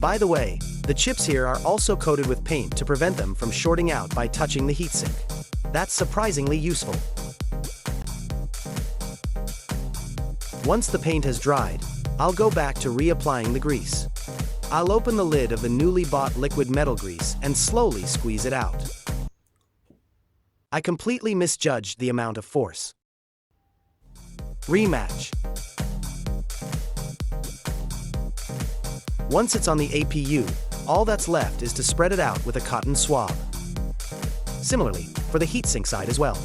By the way, the chips here are also coated with paint to prevent them from shorting out by touching the heatsink. That's surprisingly useful. Once the paint has dried, I'll go back to reapplying the grease. I'll open the lid of the newly bought liquid metal grease and slowly squeeze it out. I completely misjudged the amount of force. Rematch. Once it's on the APU, all that's left is to spread it out with a cotton swab. Similarly, for the heatsink side as well.